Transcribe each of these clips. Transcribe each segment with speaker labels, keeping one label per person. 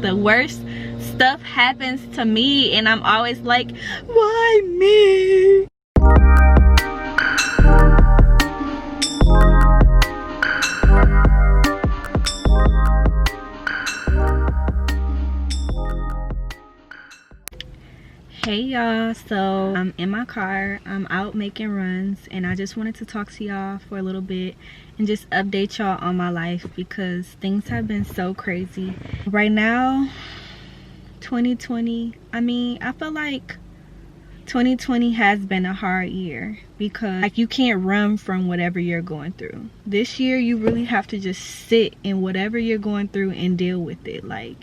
Speaker 1: the worst stuff happens to me and I'm always like, why me? Hey y'all, so I'm in my car, I'm out making runs, and I just wanted to talk to y'all for a little bit and just update y'all on my life because things have been so crazy right now. 2020, I feel like 2020 has been a hard year because like you can't run from whatever you're going through. This year you really have to just sit in whatever you're going through and deal with it. Like,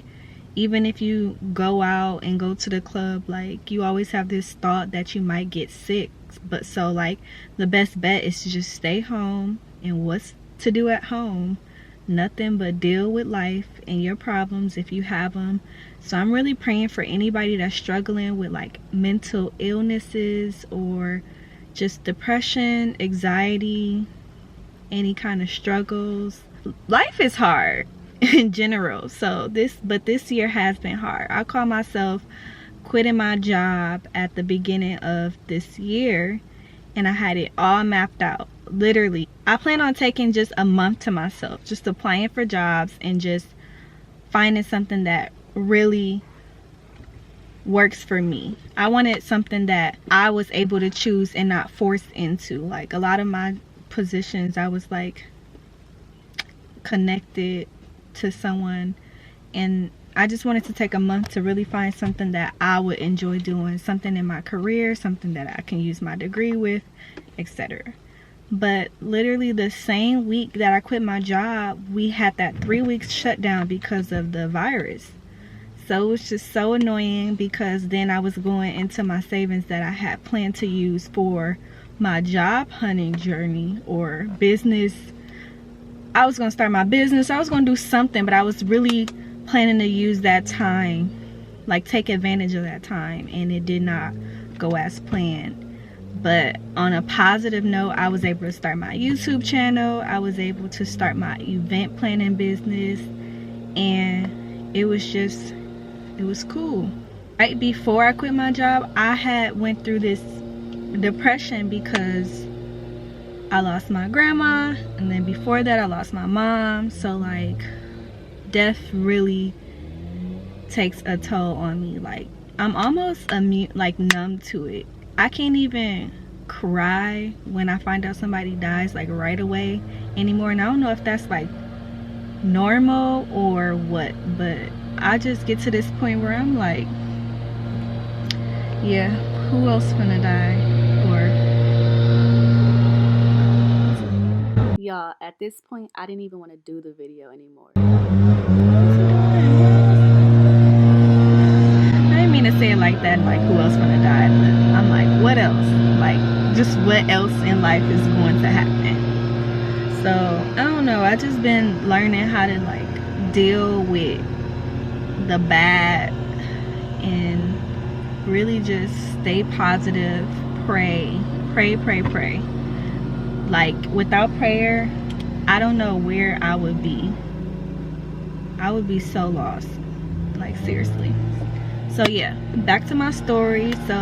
Speaker 1: even if you go out and go to the club, like, you always have this thought that you might get sick. But so like the best bet is to just stay home. And what's to do at home? Nothing but deal with life and your problems if you have them. So I'm really praying for anybody that's struggling with like mental illnesses or just depression, anxiety, any kind of struggles. Life is hard in general, so this year has been hard. I call myself quitting my job at the beginning of this year and I had it all mapped out. Literally, I plan on taking just a month to myself, just applying for jobs and just finding something that really works for me. I wanted something that I was able to choose and not forced into. Like, a lot of my positions I was like connected to someone, and I just wanted to take a month to really find something that I would enjoy doing, something in my career, something that I can use my degree with, etc. But literally the same week that I quit my job, we had that 3 weeks shutdown because of the virus. So it was just so annoying because then I was going into my savings that I had planned to use for my job hunting journey or business. I was going to start my business. I was going to do something, but I was really planning to use that time, like take advantage of that time, and it did not go as planned. But on a positive note, I was able to start my YouTube channel. I was able to start my event planning business, and it was cool. Right before I quit my job, I had went through this depression because I lost my grandma, and then before that I lost my mom. So like, death really takes a toll on me. Like, I'm almost numb to it. I can't even cry when I find out somebody dies like right away anymore, and I don't know if that's like normal or what, but I just get to this point where I'm like, yeah, who else gonna die?
Speaker 2: Y'all, at this point, I didn't even want to do the video anymore.
Speaker 1: I didn't mean to say it like that, like who else gonna die, but I'm like, what else? Like, just what else in life is going to happen? So, I don't know, I just been learning how to like deal with the bad and really just stay positive, pray. Like, without prayer, I don't know where I would be. I would be so lost, like, seriously. So yeah, back to my story. So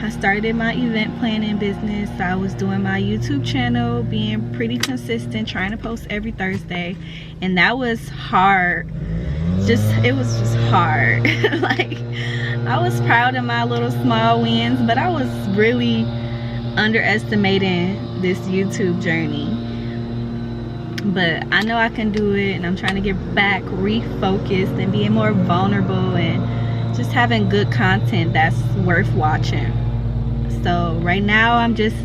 Speaker 1: I started my event planning business. I was doing my YouTube channel, being pretty consistent, trying to post every Thursday, and that was hard. It was just hard. Like, I was proud of my little small wins, but I was really underestimating this YouTube journey. But I know I can do it, and I'm trying to get back refocused and being more vulnerable and just having good content that's worth watching. So right now I'm just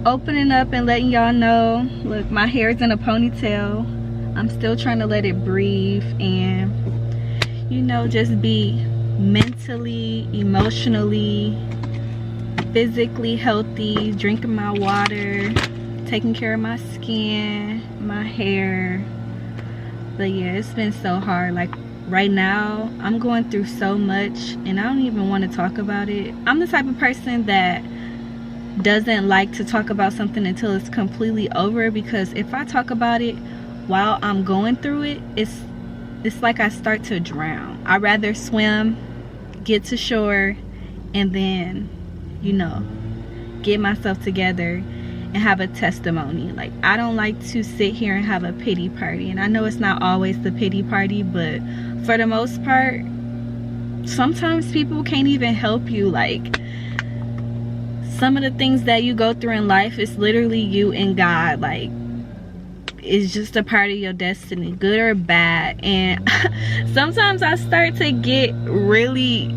Speaker 1: opening up and letting y'all know, look, my hair's in a ponytail. I'm still trying to let it breathe and, you know, just be mentally, emotionally, physically healthy, drinking my water, taking care of my skin, my hair. But yeah, it's been so hard. Like, right now I'm going through so much and I don't even want to talk about it. I'm the type of person that doesn't like to talk about something until it's completely over, because if I talk about it while I'm going through it, it's like I start to drown. I'd rather swim, get to shore, and then, you know, get myself together and have a testimony. Like, I don't like to sit here and have a pity party. And I know it's not always the pity party, but for the most part, sometimes people can't even help you. Like, some of the things that you go through in life is literally you and God. Like, it's just a part of your destiny, good or bad. And sometimes I start to get really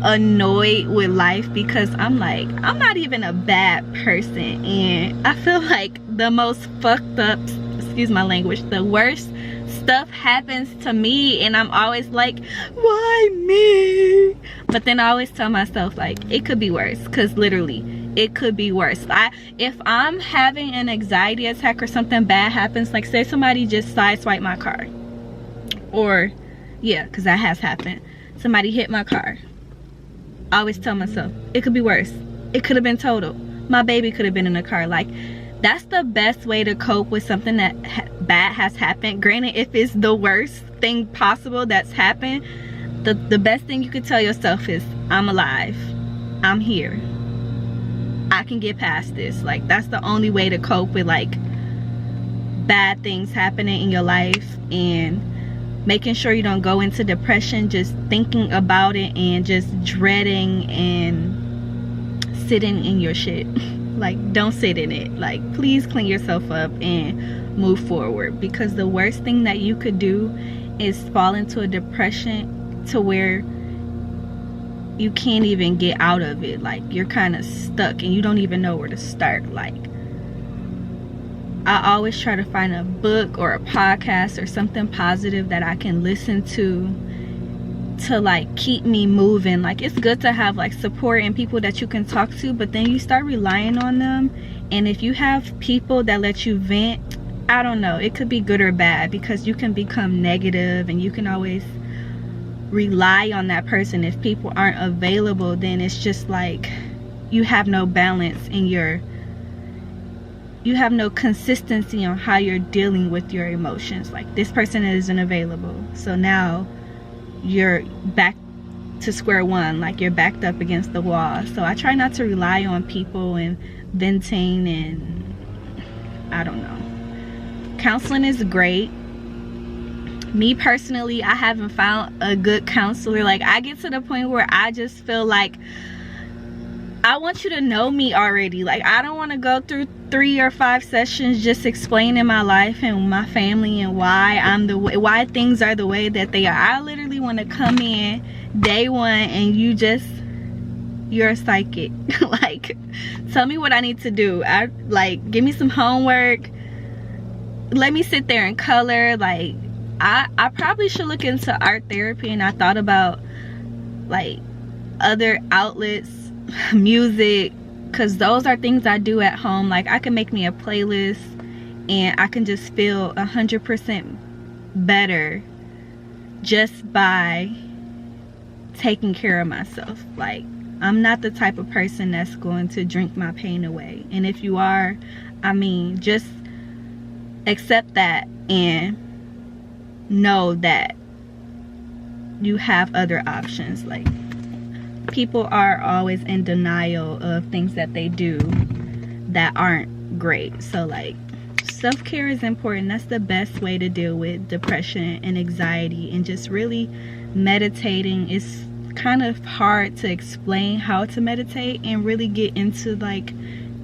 Speaker 1: annoyed with life, because I'm like, I'm not even a bad person, and I feel like the most fucked up, excuse my language, the worst stuff happens to me, and I'm always like, why me? But then I always tell myself, like, it could be worse, because literally it could be worse. If I'm having an anxiety attack or something bad happens, like say somebody just sideswiped my car, or yeah, because that has happened, somebody hit my car, I always tell myself, it could be worse. It could have been total. My baby could have been in the car. Like, that's the best way to cope with something that bad has happened. Granted, if it's the worst thing possible that's happened, the best thing you could tell yourself is, I'm alive. I'm here. I can get past this. Like, that's the only way to cope with, like, bad things happening in your life, and making sure you don't go into depression just thinking about it and just dreading and sitting in your shit. Like, don't sit in it. Like, please clean yourself up and move forward, because the worst thing that you could do is fall into a depression to where you can't even get out of it. Like, you're kind of stuck and you don't even know where to start. Like, I always try to find a book or a podcast or something positive that I can listen to like keep me moving. Like, it's good to have like support and people that you can talk to, but then you start relying on them, and if you have people that let you vent, I don't know, it could be good or bad, because you can become negative, and you can always rely on that person. If people aren't available, then it's just like you have no balance in you have no consistency on how you're dealing with your emotions. Like, this person isn't available, so now you're back to square one. Like, you're backed up against the wall. So I try not to rely on people and venting, and I don't know. Counseling is great. Me personally, I haven't found a good counselor. Like, I get to the point where I just feel like I want you to know me already. Like, I don't want to go through 3 or 5 sessions just explaining my life and my family and why things are the way that they are. I literally want to come in day one and you're a psychic. Like, tell me what I need to do. Give me some homework. Let me sit there and color. Like, I probably should look into art therapy, and I thought about like other outlets, music, because those are things I do at home. Like, I can make me a playlist and I can just feel 100% better just by taking care of myself. Like, I'm not the type of person that's going to drink my pain away, and if you are, I mean, just accept that and know that you have other options. Like, people are always in denial of things that they do that aren't great. So, like, self-care is important. That's the best way to deal with depression and anxiety. And just really meditating is kind of hard to explain how to meditate and really get into like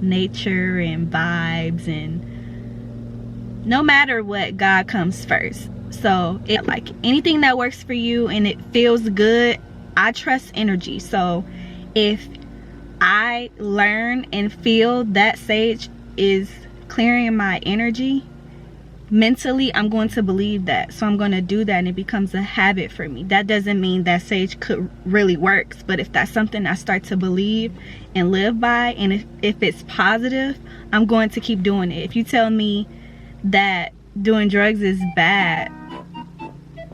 Speaker 1: nature and vibes, and no matter what, God comes first. So like anything that works for you and it feels good, I trust energy. So if I learn and feel that sage is clearing my energy mentally, I'm going to believe that. So I'm going to do that, and it becomes a habit for me. That doesn't mean that sage could really works, but if that's something I start to believe and live by, and if it's positive, I'm going to keep doing it. If you tell me that doing drugs is bad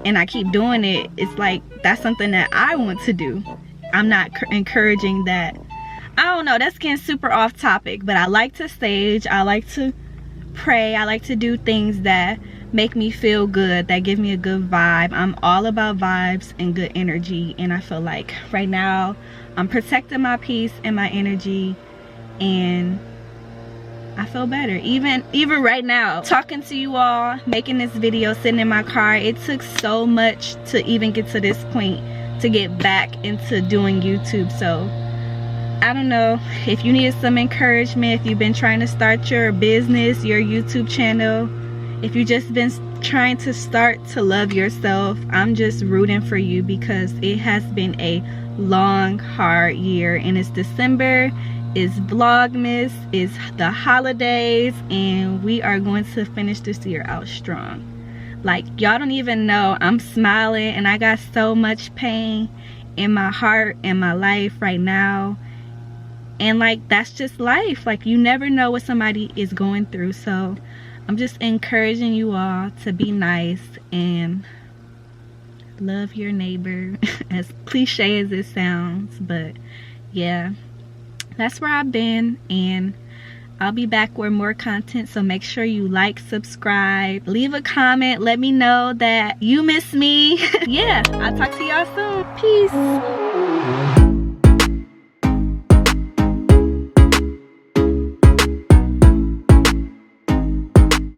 Speaker 1: and I keep doing it, it's like that's something that I want to do. I'm not encouraging that. I don't know, that's getting super off topic, but I like to sage, I like to pray, I like to do things that make me feel good, that give me a good vibe. I'm all about vibes and good energy, and I feel like right now I'm protecting my peace and my energy, and I feel better. Even right now, talking to you all, making this video, sitting in my car, it took so much to even get to this point, to get back into doing YouTube. So I don't know, if you needed some encouragement, if you've been trying to start your business, your YouTube channel, if you just been trying to start to love yourself, I'm just rooting for you, because it has been a long, hard year, and it's December, it's Vlogmas, it's the holidays, and we are going to finish this year out strong. Like, y'all don't even know, I'm smiling, and I got so much pain in my heart and my life right now. And like, that's just life. Like, you never know what somebody is going through. So I'm just encouraging you all to be nice and love your neighbor, as cliche as it sounds. But yeah, that's where I've been, and I'll be back with more content. So make sure you like, subscribe, leave a comment, let me know that you miss me. Yeah, I'll talk to y'all soon. Peace.